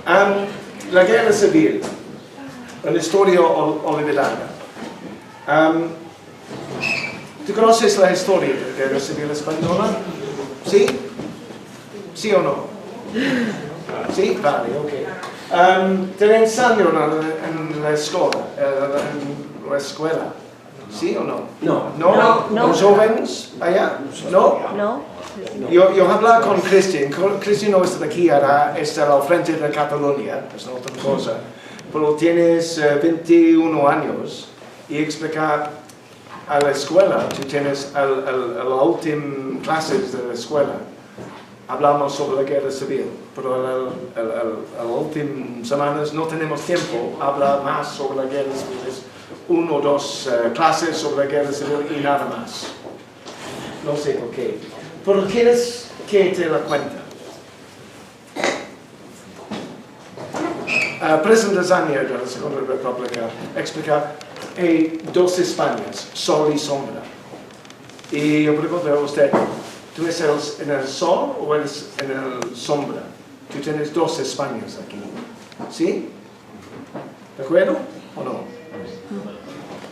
La guerra civil, una historia olvidada. ¿Tú conoces la historia de la guerra civil española? ¿Sí? ¿Sí o no? ¿Sí? Vale, ok. ¿Te enseñan en la escuela? ¿Sí o no? No. ¿No? No. ¿Los jóvenes allá? ¿No? No. Yo hablaba con Cristian. Cristian no está aquí ahora, está al frente de Cataluña, es otra cosa. Pero tienes 21 años y explicar a la escuela, tú tienes a las últimas clases de la escuela, hablamos sobre la guerra civil, pero en las últimas semanas no tenemos tiempo a hablar más sobre la guerra civil. Es 1 o 2 clases sobre la guerra civil y nada más. No sé por qué. ¿Pero quieres que te la cuente? Presidente Zaña de la Segunda República explica hay 2 Españas, sol y sombra. Y yo pregunto a usted, ¿tú eres en el sol o eres en el sombra? Tú tienes 2 Españas aquí. ¿Sí? ¿De acuerdo o no?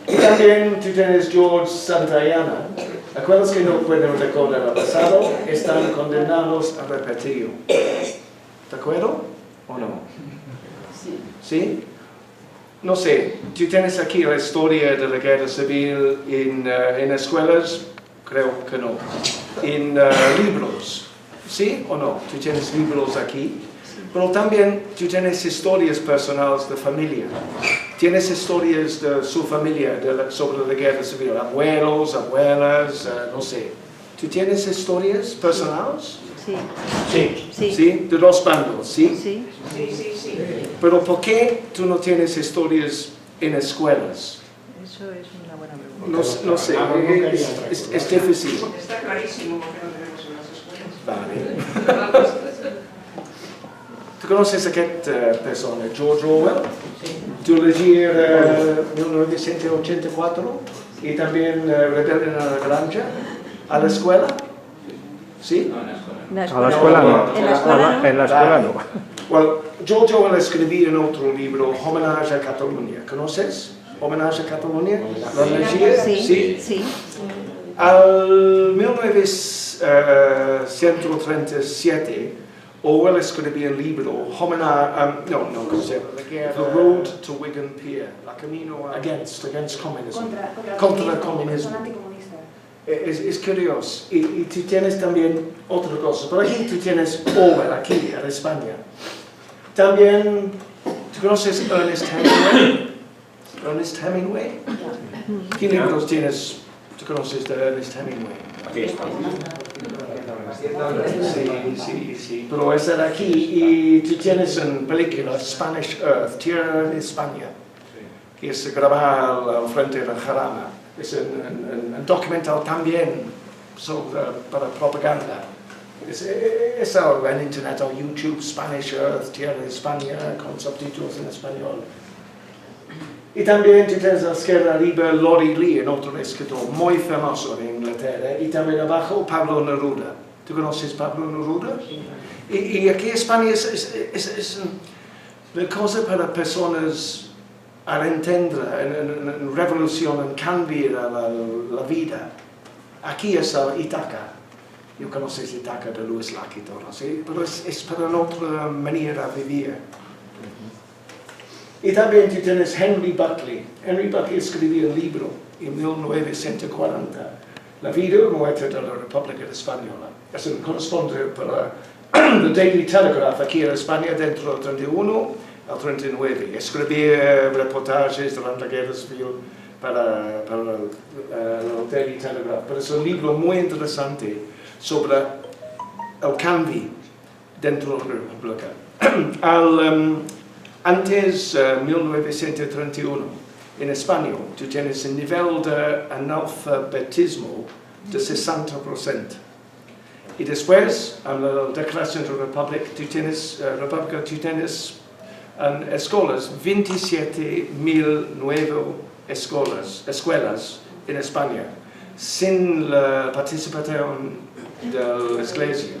Y también tú tienes George Santayana. Aquellos que no pueden recordar el pasado están condenados a repetirlo. ¿De acuerdo o no? ¿Sí? No sé, tú tienes aquí la historia de la guerra civil en escuelas, creo que no. En libros, ¿sí o no? Tú tienes libros aquí, pero también tú tienes historias personales de familia. Tienes historias de su familia sobre la guerra civil, abuelos, abuelas, no sé. ¿Tú tienes historias personales? Sí. Sí. Sí. ¿Sí? De 2 bandos, ¿sí? Sí. Sí. Pero ¿por qué tú no tienes historias en escuelas? Eso es una buena pregunta. No sé, es difícil. Está clarísimo que no tenemos en las escuelas. Vale. ¿Tú conoces a esta persona, George Orwell? Tú leíste 1984 y también Rebelde en la Granja a la escuela? ¿Sí? En la A la escuela no. En la escuela no. En la escuela no. Well, George Orwell escribió en otro libro, Homenaje a Cataluña. ¿Conoces? Homenaje a Cataluña. ¿Lo leíste? Sí. Al 1937, Orwell escribió el libro The Road to Wigan Pier, la camino against communism. Contra el comunismo. Anticomunista. Es curioso. Y tú tienes también otra cosa. Por aquí tú tienes Orwell, aquí en España. También, ¿tú conoces Ernest Hemingway? Ernest Hemingway. ¿Qué libros tienes? ¿Tú conoces de Ernest Hemingway? Sí. Pero es de aquí y tú tienes una película, Spanish Earth, Tierra de España, que es grabada al frente de Jarama. Es un documental también para propaganda. Es algo en internet o YouTube, Spanish Earth, Tierra de España, con subtítulos en español. Y también tú tienes a la izquierda arriba Lori Lee, otro escritor muy famoso en Inglaterra, y también abajo Pablo Neruda. ¿Tú conoces Pablo Neruda? Y aquí en España es una cosa para personas a entender, en revolución, en cambiar la vida. Aquí es Ítaca. Yo conozco Ítaca de Louis Lack y todo, ¿sí? Pero es para una otra manera de vivir. Y también tú tienes Henry Buckley. Henry Buckley escribió un libro en 1940, La vida y muerte de la República Española. Es un corresponsal para The Daily Telegraph aquí en España dentro del 31 al 39. Escribía reportajes durante la guerra civil para el Daily Telegraph. Pero es un libro muy interesante sobre el cambio dentro de la República. Antes de 1931, en España, tú tienes un nivel de analfabetismo de 60%. Y después, en la Declaración de la República, tú tienes escuelas, 27.000 nuevas escuelas en España, sin la participación de la Iglesia.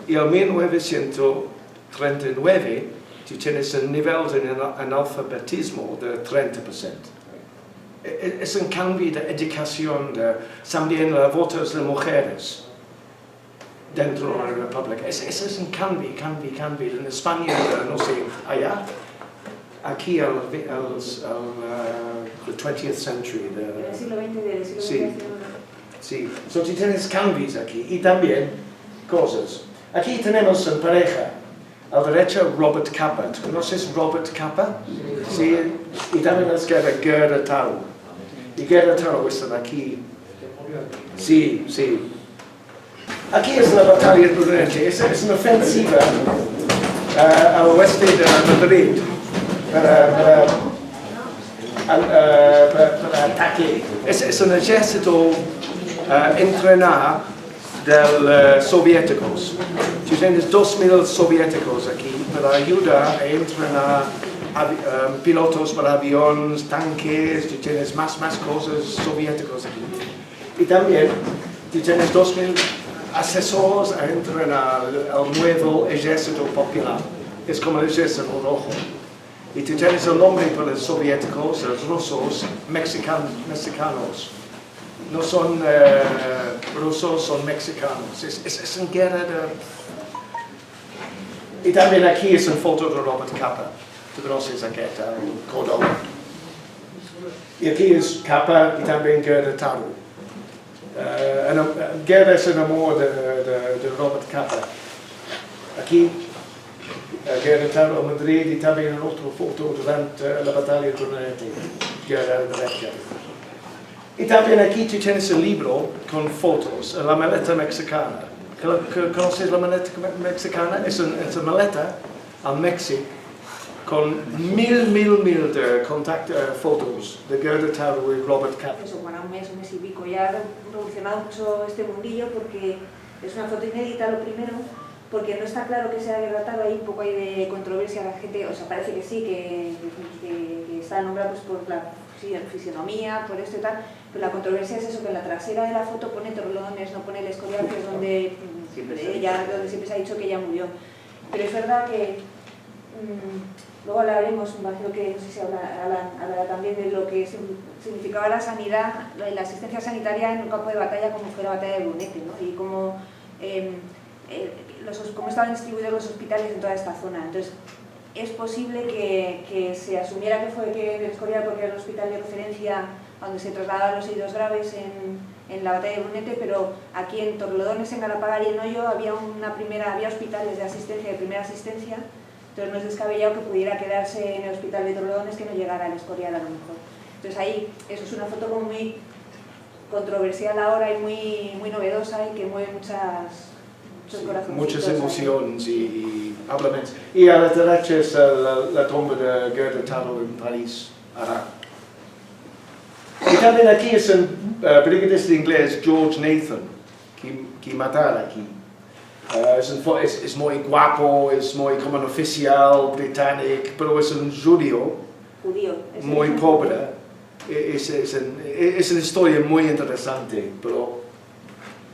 Y en 1939, tú tienes un nivel de analfabetismo de 30%. Es un cambio de educación, también los votos de mujeres dentro de la República. Ese es un cambio. En España, no sé, allá, aquí al 20th century. Del siglo XX, del siglo Sí. XX. Sí, so, tú tienes cambios aquí y también cosas. Aquí tenemos en pareja, a la derecha Robert Capa. ¿Tú conoces Robert Capa? Sí. Y también a la izquierda Gerda Taro. Y Gerda Taro está aquí. Sí. Aquí es la batalla de Brunete. Es una ofensiva al oeste de Madrid para ataque. Es un ejército entrenar de soviéticos. Tú tienes 2.000 soviéticos aquí para ayudar a entrenar pilotos para aviones, tanques, tú tienes más cosas soviéticos aquí. Y también tú tienes 2.000 asesores a entrenar al nuevo ejército popular. Es como el ejército rojo. Y tú tienes el nombre para los soviéticos, los rusos, mexicanos. No son rusos, son mexicanos. Es una guerra de... Y también aquí es una foto de Robert Capa. Tú conoces aquí, Córdoba. Y aquí es Capa y también Gerda Taro. Gerda es el amor de Robert Capa. Aquí, Gerda Taro en Madrid y también otra foto durante la batalla de Brunete. Gerda a la derecha. Y también aquí tú tienes el libro con fotos, la maleta mexicana. ¿Conoces la maleta mexicana? Es una maleta a México con mil de fotos de Gerda Taro y Robert Capa. Eso, para un mes y pico. Ya ha revolucionado mucho este mundillo porque es una foto inédita, lo primero, porque no está claro que sea Gerda Taro, hay un poco de controversia, la gente, o sea, parece que sí, que está nombrado pues, por la fisionomía, por esto y tal, pero la controversia es eso, que en la trasera de la foto pone Torrelodones, no pone el Escorial, que es donde siempre se ha dicho que ella murió. Pero es verdad que luego hablaremos, imagino que no sé si hablará también de lo que significaba la sanidad, la asistencia sanitaria en un campo de batalla como fue la batalla de Brunete, ¿no? Y cómo estaban distribuidos los hospitales en toda esta zona. Entonces, es posible que se asumiera que fue el Escorial porque era el hospital de referencia donde se trasladaban los heridos graves en la batalla de Brunete, pero aquí en Torrelodones, en Galapagar y en Hoyo había hospitales de asistencia, de primera asistencia, entonces no es descabellado que pudiera quedarse en el hospital de Torrelodones que no llegara al Escorial a lo mejor. Entonces ahí, eso es una foto como muy controversial ahora y muy novedosa y que mueve muchos corazones. Muchas emociones y hablamentos. Y a la derecha es la tumba de Gerda Taro en París, Ará. Y también aquí es un brigadista inglés, George Nathan, que matara aquí. Es muy guapo, es muy como un oficial británico, pero es un judío muy pobre. Es una historia muy interesante, pero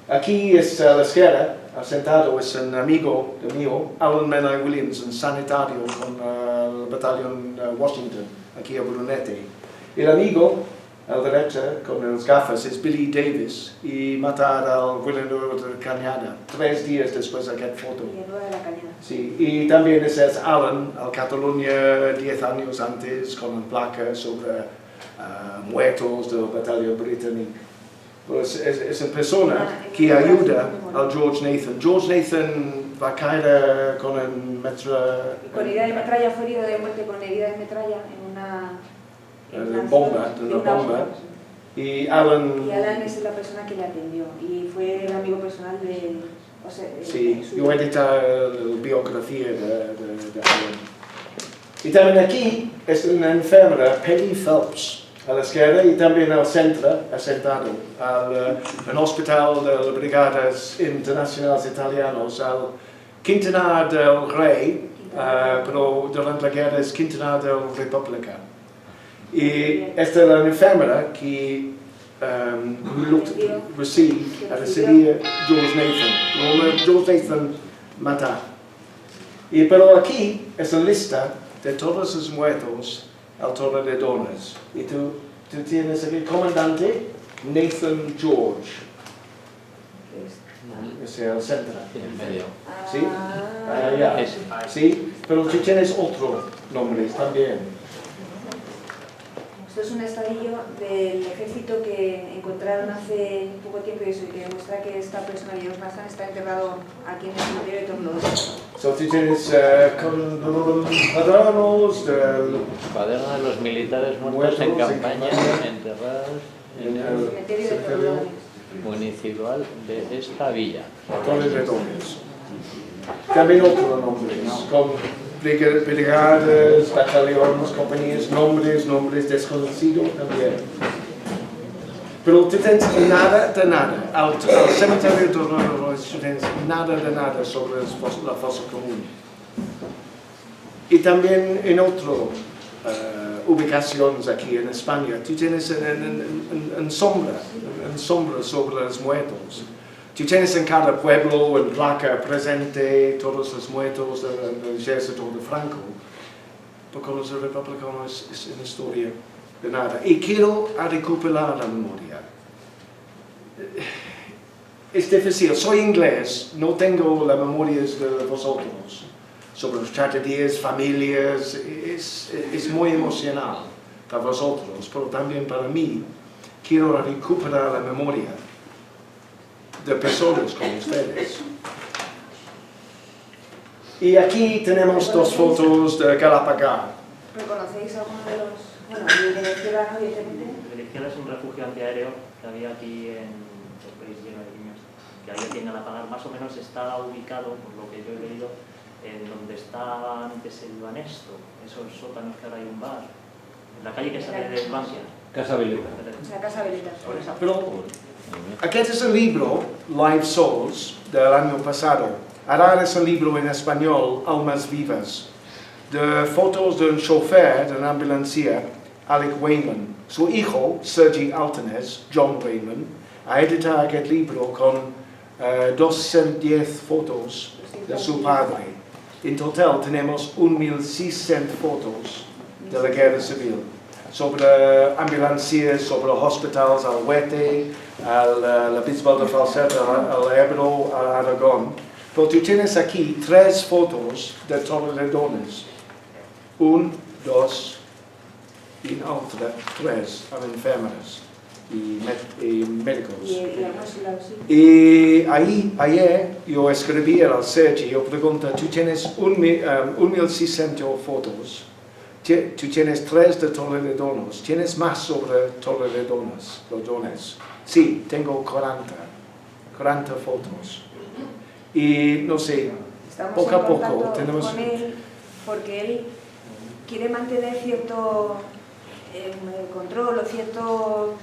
aquí es a la izquierda, sentado, es un amigo mío, Alan Menai Williams, un sanitario con el batallón Washington, aquí a Brunete. El amigo, a la derecha, con las gafas, es Billy Davis, y matar al Villanueva de la Cañada, 3 días después de aquella foto. Villanueva de la Cañada. Sí, y también es Alan, al Cataluña, 10 años antes, con una placa sobre muertos del batallón británico. Pues es una persona que ayuda al George Nathan. George Nathan va a caer con un con herida de metralla, fue herido de muerte con herida de metralla en una bomba. Y Alan es la persona que le atendió y fue el amigo personal de... sí, yo edité la biografía de Alan. Y también aquí es una enfermera, Peggy Phelps, a la izquierda y también al centro, asentado, al hospital de las Brigadas Internacionales Italianas, al Quintanar del Rey, pero durante la guerra es Quintanar del República. Y esta es la enfermera que recibía George Nathan. George Nathan mata. Pero aquí es la lista de todos los muertos al Torre de Dones. Y tú tienes aquí el comandante Nathan George. Es el centro. En medio. ¿Sí? Ya. Sí, pero tú tienes otro nombre también. Esto es un estadillo del ejército que encontraron hace poco tiempo y eso, y que demuestra que esta persona, George Mason, está enterrado aquí en el cementerio de Torrelodones. So, tú tienes cuadernos del Cuaderno de los militares muertos en campaña, enterrados en el Cementerio de Torrelodones. municipal de esta villa. Torre de Dones. También otros nombres, con brigadas, batallones, compañías, nombres desconocidos también. Pero tú tienes nada de nada. Al cementerio de Torrelodones tú tienes nada de nada sobre la fosa común. Y también en otras ubicaciones aquí en España, tú tienes en sombra sobre los muertos. Tú tienes en cada pueblo en placa presente todos los muertos del ejército de Franco. Porque los republicanos es una historia de nada. Y quiero recuperar la memoria. Es difícil, soy inglés, no tengo la memoria de vosotros. Sobre las tragedias, familias, es muy emocional para vosotros, pero también para mí. Quiero recuperar la memoria de personas como ustedes. Y aquí tenemos dos fotos de Galapagar. ¿Reconocéis alguno de los...? Bueno, el de la izquierda no, evidentemente. El de la izquierda es un refugio antiaéreo que había aquí en el país lleno de niños, que había quien Galapagar más o menos está ubicado, por lo que yo he leído, en donde estaba antes el Banesto, esos sótanos que ahora hay un bar, en la calle que sale del Bankia. Casa Vileta. O sea, Casa Veleta. Pero aquí es el libro, Live Souls, del año pasado. Ahora es el libro en español, Almas Vivas, de fotos de un chofer de una ambulancia, Alec Wayman. Su hijo, Sergi Altanes, John Wayman, ha editado aquel libro con 210 fotos de su padre. En total tenemos 1.600 fotos de la guerra civil, sobre ambulancias, sobre hospitales, al Huete, al Bisbal de Falset, al Ebro, al Aragón. Pero tú tienes aquí 3 fotos de Torrelodones. 1, 2 y otra 3 a enfermeras y médicos. Y además, claro, sí. Y ayer yo escribí al Sergi, yo pregunto, tú tienes 1.600 fotos, tú tienes 3 de Torrelodones, ¿tienes más sobre Torrelodones? Sí, tengo 40 fotos. Y no sé, Estamos poco a en poco contacto tenemos... con él porque él quiere mantener cierto control o cierto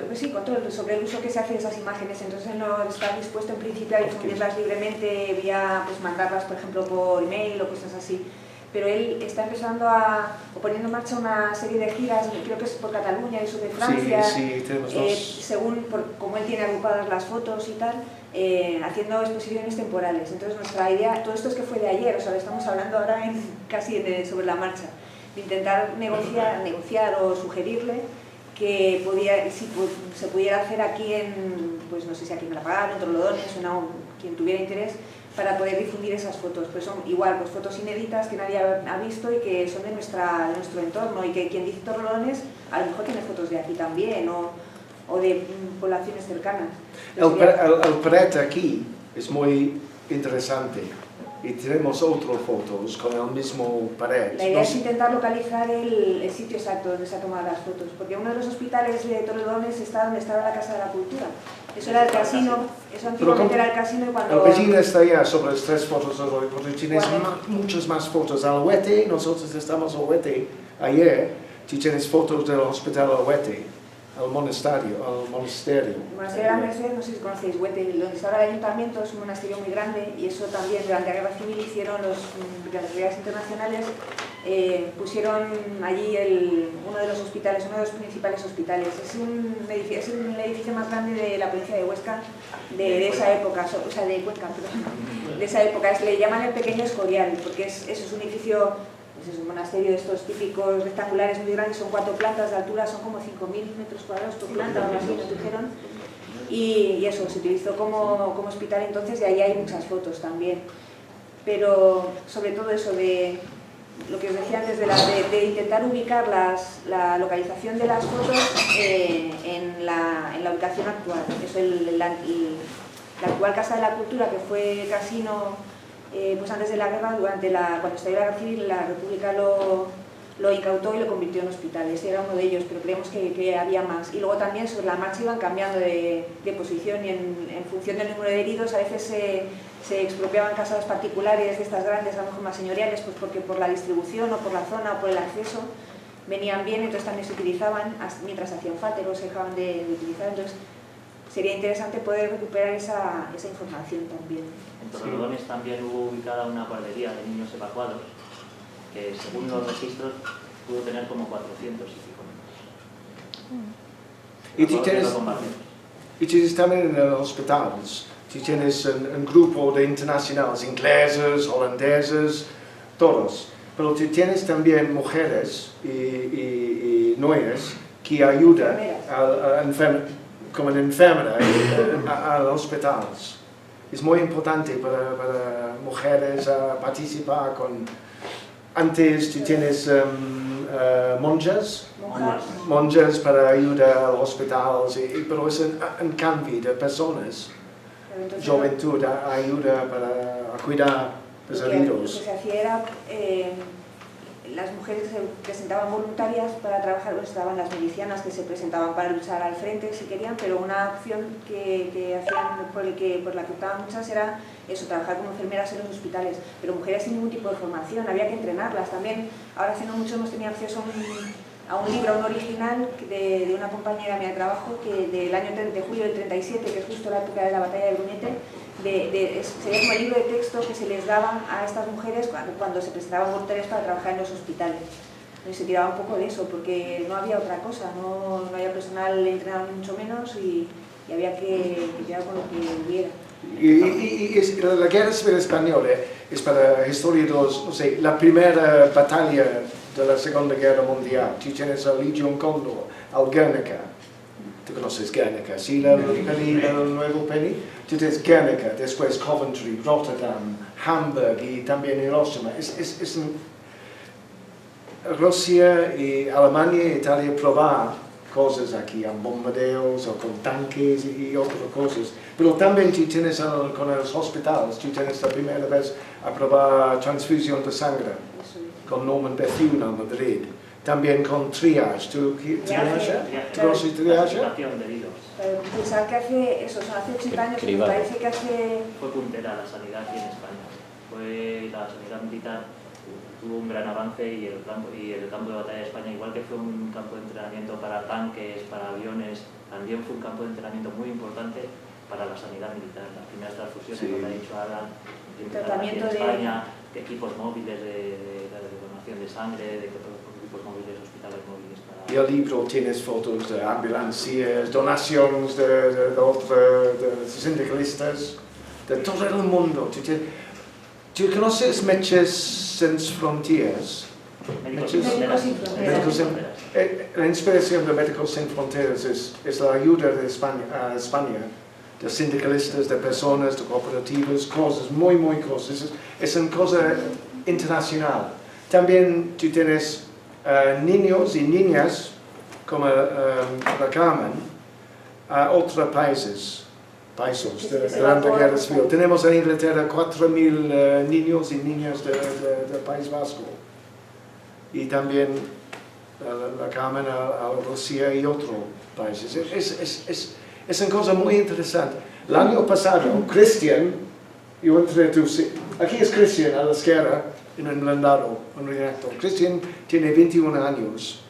pues sí, control sobre el uso que se hace de esas imágenes. Entonces él no está dispuesto en principio a difundirlas libremente vía, pues mandarlas por ejemplo por email o cosas así. Pero él está empezando o poniendo en marcha una serie de giras, creo que es por Cataluña y sur de Francia, Sí, tenemos dos. según como él tiene agrupadas las fotos y tal, haciendo exposiciones temporales. Entonces nuestra idea, todo esto es que fue de ayer, o sea, lo estamos hablando ahora casi sobre la marcha, de intentar negociar o sugerirle que si se pudiera hacer aquí pues no sé si aquí en Galapagar, en Torrelodones, quien tuviera interés, para poder difundir esas fotos. Pues son igual, pues fotos inéditas que nadie ha visto y que son de nuestro entorno, y que quien dice Torrelodones a lo mejor tiene fotos de aquí también o de poblaciones cercanas. El Peret aquí es muy interesante y tenemos otras fotos con el mismo Peret. La idea es intentar localizar el sitio exacto donde se han tomado las fotos, porque uno de los hospitales de Torrelodones está donde estaba la Casa de la Cultura. Eso era el casino, eso antiguamente era el casino y cuando... El vecino está allá sobre las 3 fotos de hoy, porque tienes muchas más fotos. Al Huete, nosotros estamos al Huete ayer, tú tienes fotos del hospital al Huete, al monasterio. El monasterio de la Merced, no sé si conocéis, Huete, donde está ahora el ayuntamiento, es un monasterio muy grande, y eso también durante la Guerra Civil hicieron las brigadas internacionales, pusieron allí uno de los hospitales, uno de los principales hospitales. Es el edificio más grande de la provincia de Huesca de esa época, o sea, de Cuenca, perdón, de esa época. Le llaman el Pequeño Escorial, porque eso es un edificio, pues es un monasterio de estos típicos rectangulares muy grandes, son 4 plantas de altura, son como 5.000 metros cuadrados por planta, o algo así, nos dijeron. Y eso, se utilizó como hospital entonces, y ahí hay muchas fotos también. Pero sobre todo eso de lo que os decía antes de intentar ubicar la localización de las fotos en la ubicación actual. Eso, la actual Casa de la Cultura, que fue casino pues antes de la guerra, cuando estalló la guerra civil, la República lo incautó y lo convirtió en hospital. Ese era uno de ellos, pero creemos que había más. Y luego también sobre la marcha iban cambiando de posición, y en función del número de heridos a veces se expropiaban casas particulares de estas grandes, a lo mejor más señoriales, pues porque por la distribución o por la zona o por el acceso venían bien, entonces también se utilizaban mientras hacían falta, luego se dejaban de utilizar. Entonces sería interesante poder recuperar esa información también. En Torrelodones también hubo ubicada una guardería de niños evacuados, que según los registros pudo tener como 400 y pico. Y tienes también en los hospitales, si tienes un grupo de internacionales, ingleses, holandeses, todos, pero tú tienes también mujeres y noyes que ayudan como enfermera a los hospitales. Es muy importante para mujeres participar con... Antes tú tienes monjas para ayudar a los hospitales, pero es un cambio de personas. Juventud ayuda para cuidar los heridos. Lo que se hacía era, las mujeres se presentaban voluntarias para trabajar, estaban las milicianas que se presentaban para luchar al frente si querían, pero una opción que hacían, por la que optaban muchas, era eso, trabajar como enfermeras en los hospitales, pero mujeres sin ningún tipo de formación, había que entrenarlas también. Ahora hace no mucho hemos tenido acceso a un libro, un original de una compañera mía de trabajo, que del año de julio del 37, que es justo la época de la batalla de Brunete, sería como el libro de texto que se les daba a estas mujeres cuando se presentaban voluntarias para trabajar en los hospitales. Y se tiraba un poco de eso, porque no había otra cosa, no había personal entrenado ni mucho menos, y había que tirar con lo que hubiera. La guerra civil española es para la historia de no sé, la primera batalla de la Segunda Guerra Mundial. Tú tienes a Legión Cóndor, al Guernica. ¿Tú conoces Guernica? ¿Sí, la nuevo Penny? Tú tienes Guernica, después Coventry, Rotterdam, Hamburg y también Hiroshima. Rusia y Alemania e Italia probar cosas aquí, con bombardeos o con tanques y otras cosas. Pero también tú tienes con los hospitales, tú tienes la primera vez a probar transfusión de sangre con Norman Bethune en Madrid. También con triage. ¿Tú conoces triage? Pensar que hace 80 años, me parece que fue puntera la sanidad aquí en España. Fue la sanidad militar, tuvo un gran avance, y el campo de batalla de España, igual que fue un campo de entrenamiento para tanques, para aviones, también fue un campo de entrenamiento muy importante para la sanidad militar. Las primeras transfusiones, como ha dicho Ada, tratamiento en España, equipos móviles de donación de sangre, equipos móviles, hospitales móviles. Y el libro tienes fotos de ambulancias, donaciones de sindicalistas, de todo el mundo. ¿Tú conoces Médicos Sin Fronteras? Médicos Sin Fronteras. La inspiración de Médicos Sin Fronteras es la ayuda de España, de sindicalistas, de personas, de cooperativas, cosas, muy cosas. Es una cosa internacional. También tú tienes niños y niñas como la Carmen a otros países de la Guerra Civil. Tenemos en Inglaterra 4.000 niños y niñas del País Vasco, y también la Carmen a Rusia y otros países. Es una cosa muy interesante. El año pasado, Cristian, yo entré aquí es Cristian a la izquierda, en el lado, en el reactor. Cristian tiene 21 años,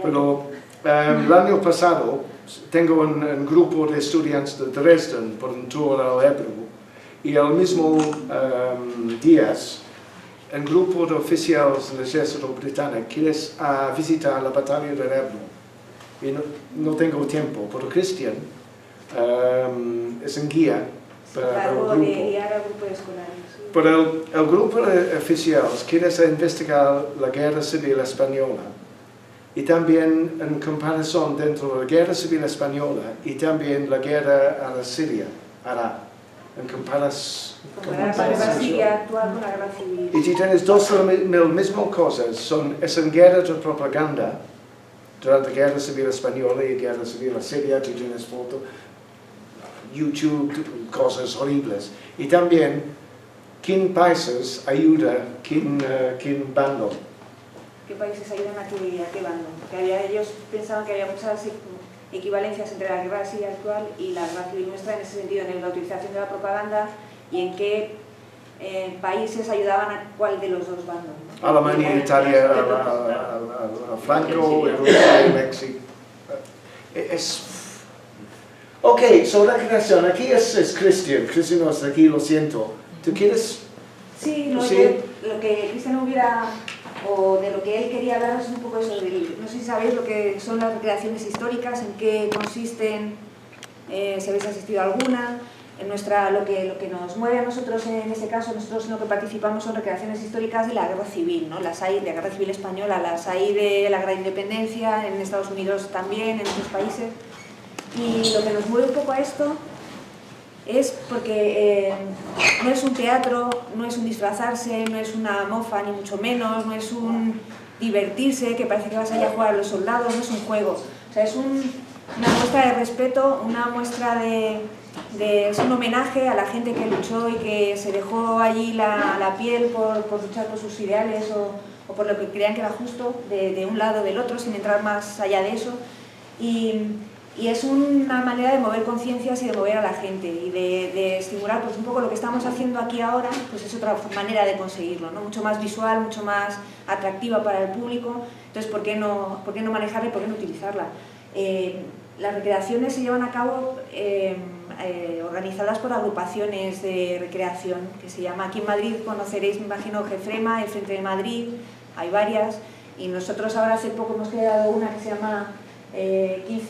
pero el año pasado tengo un grupo de estudiantes de Dresden por un tour al Ebro, y el mismo día un grupo de oficiales del ejército británico quiere visitar la batalla del Ebro. Y no tengo tiempo, pero Christian es un guía para el grupo. De guiar al grupo de escolares. Sí. Pero el grupo de oficiales quiere investigar la guerra civil española y también en comparación dentro de la guerra civil española y también la guerra a la Siria, en comparación. Comparar la guerra siria actual con la guerra civil. Y si tienes dos de las mismas cosas, es una guerra de propaganda durante la guerra civil española y la guerra civil a Siria, tú tienes fotos, YouTube, cosas horribles. Y también, ¿quién países ayuda, quién bando? ¿Qué países ayudan a qué bando? Ellos pensaban que había muchas equivalencias entre la guerra siria actual y la guerra civil nuestra en ese sentido, en la utilización de la propaganda y en qué países ayudaban a cuál de los dos bandos, ¿no? Alemania, Italia, a Franco, Rusia, México. Ok, sobre la creación, aquí es Christian no es aquí, lo siento. ¿Tú quieres? Sí, no, ¿Sí? lo que Cristian hubiera, o de lo que él quería hablar es un poco eso, no sé si sabéis lo que son las recreaciones históricas, en qué consisten, si habéis asistido a alguna. Lo que nos mueve a nosotros en este caso, nosotros en lo que participamos son recreaciones históricas de la guerra civil, ¿no? Las hay de la guerra civil española, las hay de la guerra de independencia, en Estados Unidos también, en otros países. Y lo que nos mueve un poco a esto es porque no es un teatro, no es un disfrazarse, no es una mofa ni mucho menos, no es un divertirse, que parece que vas allá a jugar a los soldados, no es un juego. O sea, es una muestra de respeto, una muestra es un homenaje a la gente que luchó y que se dejó allí la piel por luchar por sus ideales o por lo que creían que era justo, de un lado o del otro, sin entrar más allá de eso. Y es una manera de mover conciencias y de mover a la gente y de estimular pues un poco lo que estamos haciendo aquí ahora, pues es otra manera de conseguirlo, ¿no? Mucho más visual, mucho más atractiva para el público. Entonces, ¿por qué no manejarla y por qué no utilizarla? Las recreaciones se llevan a cabo organizadas por agrupaciones de recreación, que se llama, aquí en Madrid conoceréis, me imagino, Gefrema, el Frente de Madrid, hay varias, y nosotros ahora hace poco hemos creado una que se llama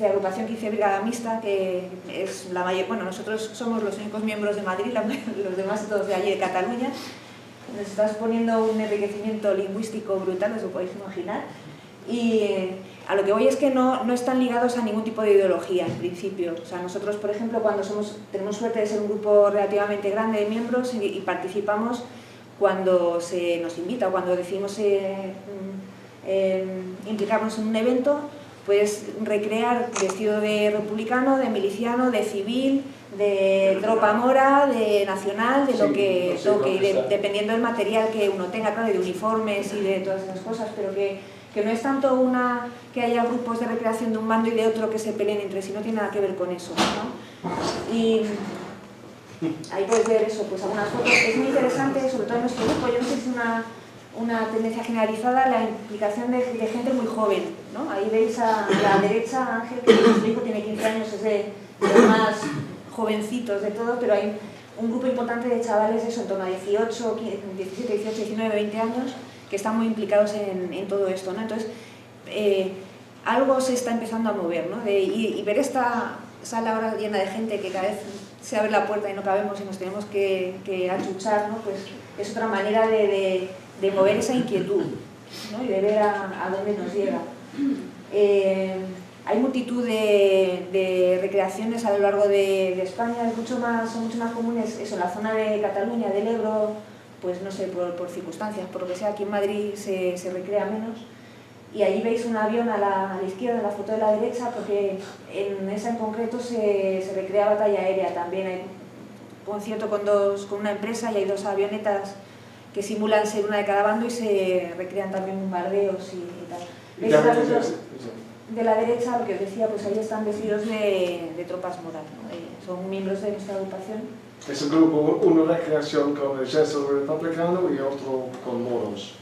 agrupación 15 Brigada Mixta, que es la mayor, bueno, nosotros somos los únicos miembros de Madrid, los demás todos de allí de Cataluña. Nos está suponiendo un enriquecimiento lingüístico brutal, os lo podéis imaginar, y a lo que voy es que no están ligados a ningún tipo de ideología en principio. O sea, nosotros, por ejemplo, cuando tenemos suerte de ser un grupo relativamente grande de miembros y participamos cuando se nos invita o cuando decidimos implicarnos en un evento, pues recrear vestido de republicano, de miliciano, de civil, de tropa mora, de nacional, de lo que toque, dependiendo del material que uno tenga, claro, de uniformes y de todas esas cosas, pero que no es tanto que haya grupos de recreación de un bando y de otro que se peleen entre sí, no tiene nada que ver con eso, ¿no? Y ahí podéis ver eso, pues algunas fotos. Es muy interesante, sobre todo en nuestro grupo, yo no sé si es una tendencia generalizada, la implicación de gente muy joven, ¿no? Ahí veis a la derecha Ángel, que nuestro hijo tiene 15 años, es de los más jovencitos de todo, pero hay un grupo importante de chavales, eso, en torno a 18, 17, 18, 19, 20 años, que están muy implicados en todo esto, ¿no? Entonces, algo se está empezando a mover, ¿no? Y ver esta sala ahora llena de gente que cada vez se abre la puerta y no cabemos y nos tenemos que achuchar, ¿no? Pues es otra manera de mover esa inquietud, ¿no? Y de ver a dónde nos llega. Hay multitud de recreaciones a lo largo de España, son mucho más comunes eso, en la zona de Cataluña, del Ebro, pues no sé, por circunstancias, por lo que sea, aquí en Madrid se recrea menos. Y allí veis un avión a la izquierda, en la foto de la derecha, porque en esa en concreto se recrea batalla aérea. También hay un concierto con una empresa y hay 2 avionetas que simulan ser una de cada bando y se recrean también bombardeos y tal. ¿Veis las fotos de la derecha? Lo que os decía, pues ahí están vestidos de tropas moras, ¿no? Son miembros de nuestra agrupación. Es un grupo, una recreación con el ejército republicano y otro con moros.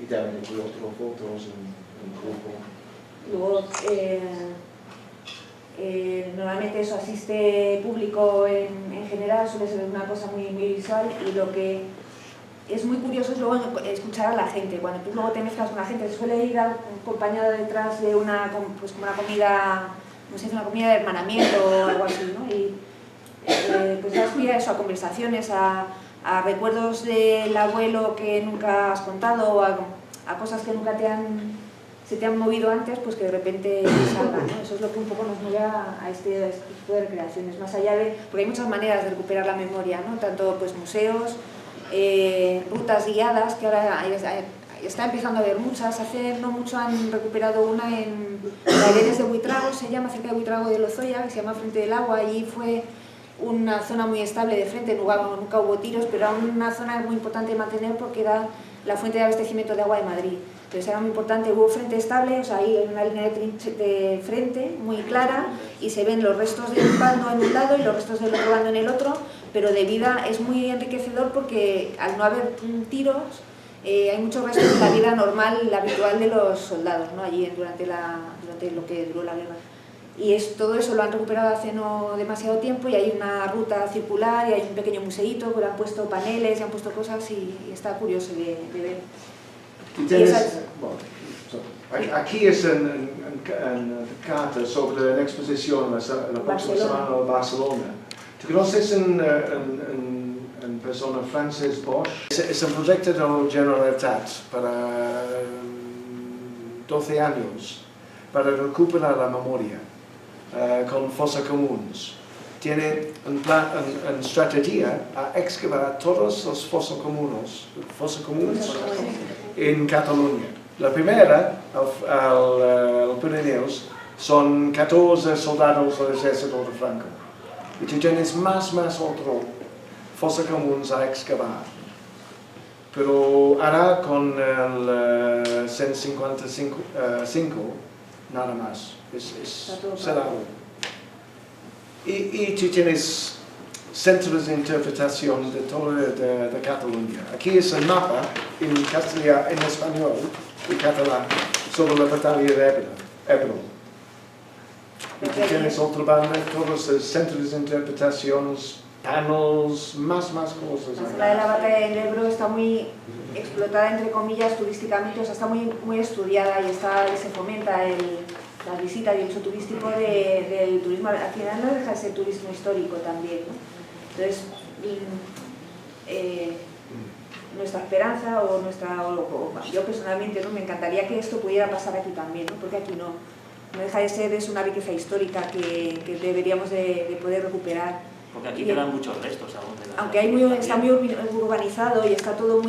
Y también hay otras fotos en grupo. Luego, Normalmente eso asiste público en general, suele ser una cosa muy visual, y lo que es muy curioso es luego escuchar a la gente. Cuando tú luego te mezclas con la gente, suele ir acompañado detrás de una, pues como una comida, no sé, una comida de hermanamiento o algo así, ¿no? Y pues das pie a eso, a conversaciones, a recuerdos del abuelo que nunca has contado, o a cosas que nunca se te han movido antes, pues que de repente salgan, ¿no? Eso es lo que un poco nos mueve a este tipo de recreaciones, más allá de, porque hay muchas maneras de recuperar la memoria, ¿no? Tanto pues museos, rutas guiadas, que ahora está empezando a haber muchas. Hace no mucho han recuperado una en Talleres de Buitrago, se llama, cerca de Buitrago de Lozoya, que se llama Frente del Agua. Allí fue una zona muy estable de frente, nunca hubo tiros, pero era una zona muy importante de mantener porque era la fuente de abastecimiento de agua de Madrid. Entonces era muy importante, hubo frente estable, o sea, hay una línea de frente muy clara y se ven los restos de un bando en un lado y los restos del otro bando en el otro, pero de vida es muy enriquecedor porque al no haber tiros hay muchos restos de la vida normal, la habitual de los soldados, ¿no? Allí durante lo que duró la guerra. Y todo eso lo han recuperado hace no demasiado tiempo y hay una ruta circular y hay un pequeño museíto que le han puesto paneles y han puesto cosas y está curioso de ver. Bueno, aquí es en carta sobre la exposición la próxima semana en Barcelona. ¿Tú conoces en persona Frances Bosch? Es un proyecto de la Generalitat para 12 años para recuperar la memoria con fosas comunes. Tiene una estrategia a excavar todos los fosas comunes en Cataluña. La primera, al Pirineos, son 14 soldados del ejército de Franco. Y tú tienes más otro fosa comunes a excavar. Pero ahora con el 155, nada más. Es cerrado. Y tú tienes centros de interpretación de todo de Cataluña. Aquí es el mapa en castellano, en español y catalán sobre la batalla de Ebro. Y tú tienes otra banda, todos los centros de interpretaciones, panels, más cosas. La zona de la batalla de Ebro está muy explotada, entre comillas, turísticamente, o sea, está muy estudiada y se fomenta la visita y el uso turístico del turismo. Al final no deja de ser turismo histórico también, ¿no? Entonces, nuestra esperanza o yo personalmente, ¿no? Me encantaría que esto pudiera pasar aquí también, ¿no? Porque aquí no deja de ser, es una riqueza histórica que deberíamos de poder recuperar. Porque aquí quedan muchos restos aún de la... Aunque está muy urbanizado y está todo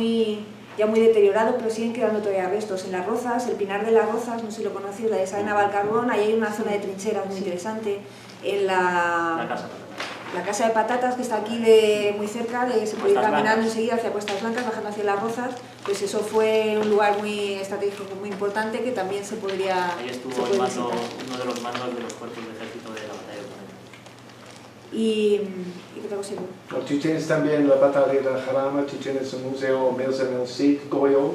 ya muy deteriorado, pero siguen quedando todavía restos. En Las Rozas, el Pinar de Las Rozas, no sé si lo conocéis, la de Sa de Navalcarbón, ahí hay una zona de trincheras muy interesante. En La Casa de Patatas, que está aquí muy cerca, se puede ir caminando enseguida hacia Cuestas Blancas, bajando hacia Las Rozas, pues eso fue un lugar muy estratégico, muy importante, que también se podría Ahí estuvo visitar. uno de los mandos de los cuerpos de ejército de la batalla de Ponente. ¿Y qué te consigo? Tú tienes también la batalla de Jarama, tú tienes un museo en el Cid, Goyo,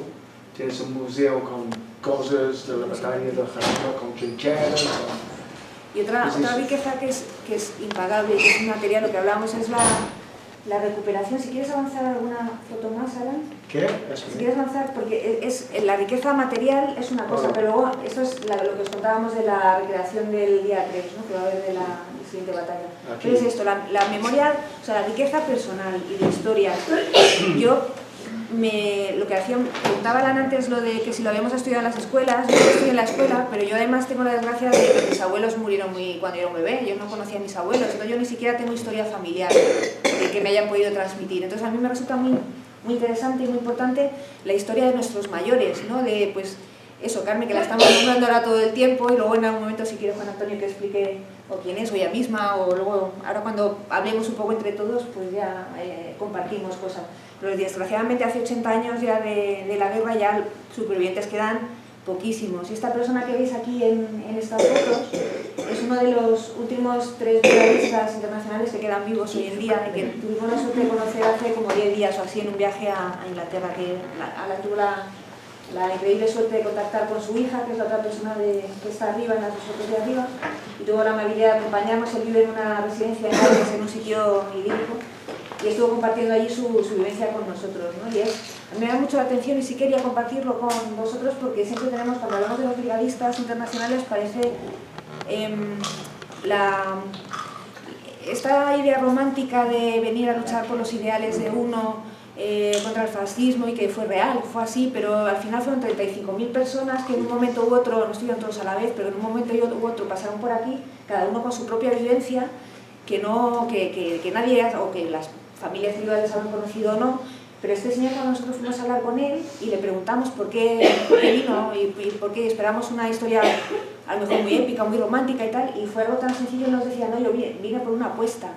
tienes un museo con cosas de la batalla de Jarama, con trincheras. Y otra riqueza que es impagable, que es inmaterial, lo que hablamos es la recuperación. Si quieres avanzar alguna foto más, Alan. ¿Qué? Si quieres avanzar, porque la riqueza material es una cosa, pero luego eso es lo que os contábamos de la recreación del día 3, ¿no? Que va a haber de la siguiente batalla. Aquí. Pero es esto, la memoria, o sea, la riqueza personal y de historias. Yo lo que preguntaba Alan antes, lo de que si lo habíamos estudiado en las escuelas. Yo estoy en la escuela, pero yo además tengo la desgracia de que mis abuelos murieron cuando yo era un bebé. Yo no conocía a mis abuelos, entonces yo ni siquiera tengo historia familiar que me hayan podido transmitir. Entonces a mí me resulta muy interesante y muy importante la historia de nuestros mayores, ¿no? De, pues, eso, Carmen, que la estamos nombrando ahora todo el tiempo, y luego en algún momento, si quiere Juan Antonio que explique o quién es, o ella misma, o luego, ahora cuando hablemos un poco entre todos, pues ya compartimos cosas. Pero desgraciadamente hace 80 años ya de la guerra ya supervivientes quedan poquísimos. Y esta persona que veis aquí en estas fotos es uno de los últimos 3 brigadistas internacionales que quedan vivos hoy en día y que tuvimos la suerte de conocer hace como 10 días o así en un viaje a Inglaterra, que Alan tuvo la increíble suerte de contactar con su hija, que es la otra persona que está arriba, en las dos fotos de arriba, y tuvo la amabilidad de acompañarnos. Él vive en una residencia en Gales, en un sitio idílico, y estuvo compartiendo allí su vivencia con nosotros, ¿no? Y me da mucho la atención y sí quería compartirlo con vosotros porque siempre tenemos, cuando hablamos de los brigadistas internacionales, parece esta idea romántica de venir a luchar por los ideales de uno contra el fascismo, y que fue real, fue así, pero al final fueron 35.000 personas que en un momento u otro, no estuvieron todos a la vez, pero en un momento u otro pasaron por aquí, cada uno con su propia vivencia, que nadie, o que las familias individuales han conocido o no, pero este señor, cuando nosotros fuimos a hablar con él y le preguntamos por qué vino y por qué esperamos una historia a lo mejor muy épica, muy romántica y tal, y fue algo tan sencillo, nos decía, no, yo vine por una apuesta,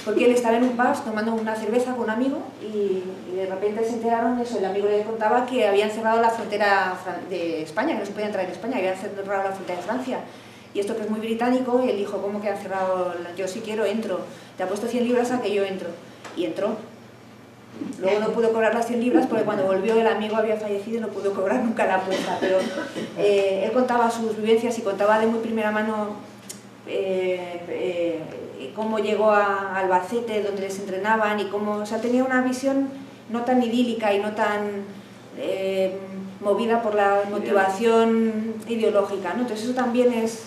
porque él estaba en un pub tomando una cerveza con un amigo y de repente se enteraron eso, el amigo le contaba que habían cerrado la frontera de España, que no se podía entrar en España, habían cerrado la frontera de Francia. Y esto que es muy británico, y él dijo, ¿cómo que han cerrado? Yo si quiero entro, te apuesto 100 libras a que yo entro. Y entró. Luego no pudo cobrar las 100 libras porque cuando volvió el amigo había fallecido y no pudo cobrar nunca la apuesta. Pero él contaba sus vivencias y contaba de muy primera mano cómo llegó a Albacete, donde les entrenaban, y cómo, o sea, tenía una visión no tan idílica y no tan movida por la motivación ideológica, ¿no? Entonces eso también es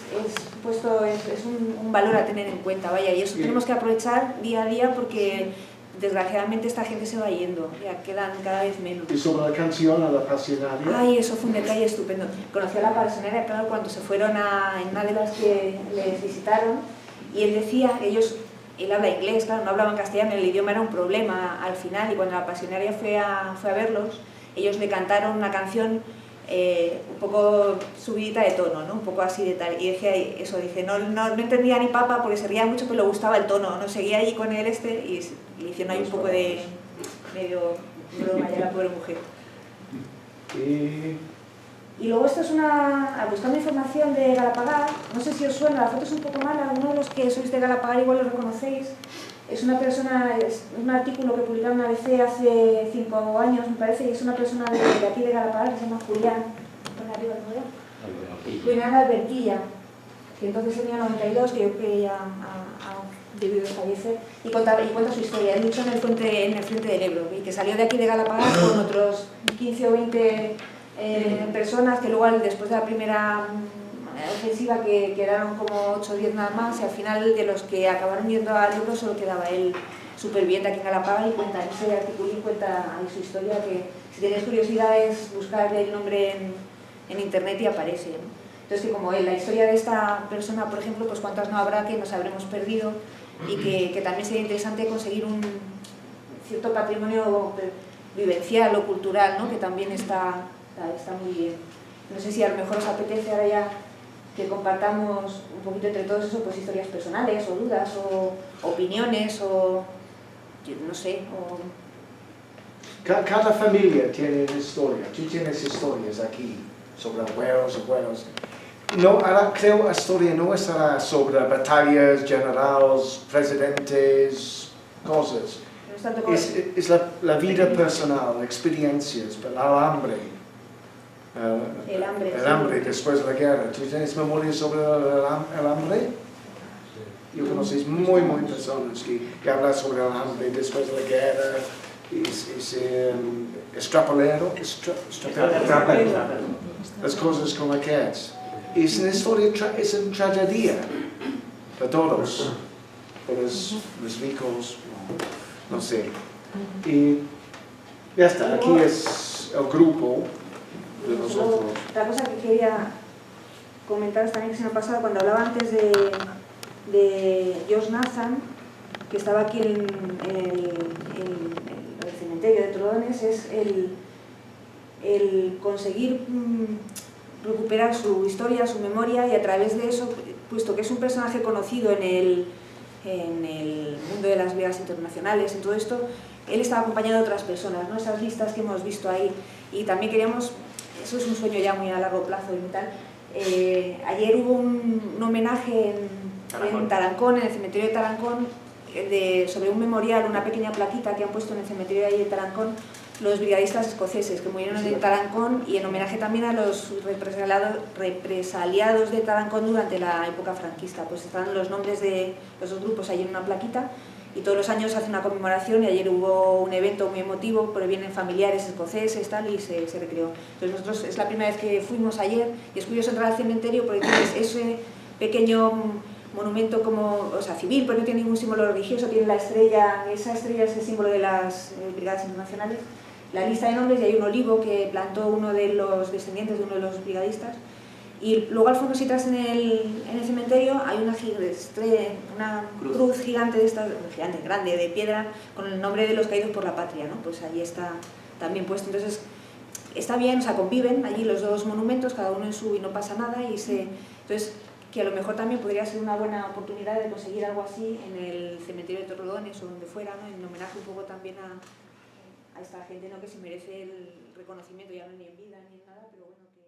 un valor a tener en cuenta, vaya, y eso tenemos que aprovechar día a día porque desgraciadamente esta gente se va yendo, ya quedan cada vez menos. Y sobre la canción a la pasionaria. Ay, eso fue un detalle estupendo. Conocí a la pasionaria, claro, cuando se fueron en una de las que les visitaron, y él decía, él habla inglés, claro, no hablaban castellano, el idioma era un problema al final, y cuando la pasionaria fue a verlos, ellos le cantaron una canción un poco subidita de tono, ¿no? Un poco así de tal, y decía eso, dice, no entendía ni papa porque se reía mucho, pero le gustaba el tono, no seguía allí con él y le hicieron ahí un poco de medio broma ya la pobre mujer. Y luego esto es buscando información de Galapagar, no sé si os suena, la foto es un poco mala, uno de los que sois de Galapagar igual lo reconocéis. Es una persona, es un artículo que publicaron en ABC hace 5 años, me parece, y es una persona de aquí de Galapagar que se llama Julián, Julián Alberquilla, que entonces tenía 92, que yo creo que ya ha debido de fallecer, y cuenta su historia. Él luchó en el frente del Ebro, y que salió de aquí de Galapagar con otros 15 o 20 personas, que luego después de la primera ofensiva que quedaron como 8 o 10 nada más, y al final de los que acabaron yendo al Ebro solo quedaba él superviviente aquí en Galapagar, y cuenta en ese articulín, cuenta ahí su historia, que si tenéis curiosidad es buscar el nombre en internet y aparece, ¿no? Entonces, que como la historia de esta persona, por ejemplo, pues cuántas no habrá que nos habremos perdido, y que también sería interesante conseguir un cierto patrimonio vivencial o cultural, ¿no? Que también está muy bien. No sé si a lo mejor os apetece ahora ya que compartamos un poquito entre todos eso, pues historias personales o dudas o opiniones o no sé. Cada familia tiene una historia. Tú tienes historias aquí sobre abuelos. No, ahora creo que la historia no estará sobre batallas, generales, presidentes, cosas. No es tanto como Es la vida personal, experiencias, el hambre. el hambre. El hambre después de la guerra. ¿Tú tienes memoria sobre el hambre? Yo conocí muy personas que hablan sobre el hambre después de la guerra. Es extrapolero. Las cosas como aquellas. Es una historia, es una tragedia para todos. Para los ricos, no sé. Y ya está, aquí es el grupo. Otra cosa que quería comentaros también que se me ha pasado cuando hablaba antes de Josh Nathan, que estaba aquí en el cementerio de Tordones, es el conseguir recuperar su historia, su memoria, y a través de eso, puesto que es un personaje conocido en el mundo de las ligas internacionales, en todo esto, él estaba acompañado de otras personas, ¿no? Esas listas que hemos visto ahí, y también queríamos, eso es un sueño ya muy a largo plazo y tal. Ayer hubo un homenaje en Tarancón, en el cementerio de Tarancón, sobre un memorial, una pequeña plaquita que han puesto en el cementerio de ahí de Tarancón, los brigadistas escoceses que murieron en Tarancón, y en homenaje también a los represaliados de Tarancón durante la época franquista. Pues están los nombres de los dos grupos ahí en una plaquita, y todos los años se hace una conmemoración, y ayer hubo un evento muy emotivo porque vienen familiares escoceses tal, y se recreó. Entonces nosotros es la primera vez que fuimos ayer, y es curioso entrar al cementerio porque tienes ese pequeño monumento como, o sea, civil, pero no tiene ningún símbolo religioso, tiene la estrella, esa estrella es el símbolo de las brigadas internacionales, la lista de nombres, y hay un olivo que plantó uno de los descendientes de uno de los brigadistas. Y luego al fondo, si entras en el cementerio, hay una cruz gigante, gigante, grande, de piedra, con el nombre de los caídos por la patria, ¿no? Pues allí está también puesto. Entonces, está bien, o sea, conviven allí los dos monumentos, cada uno en su, y no pasa nada, entonces, que a lo mejor también podría ser una buena oportunidad de conseguir algo así en el cementerio de Torrelodones o donde fuera, ¿no? En homenaje un poco también a esta gente, ¿no? Que se merece el reconocimiento, ya no ni en vida ni en nada, pero bueno, que...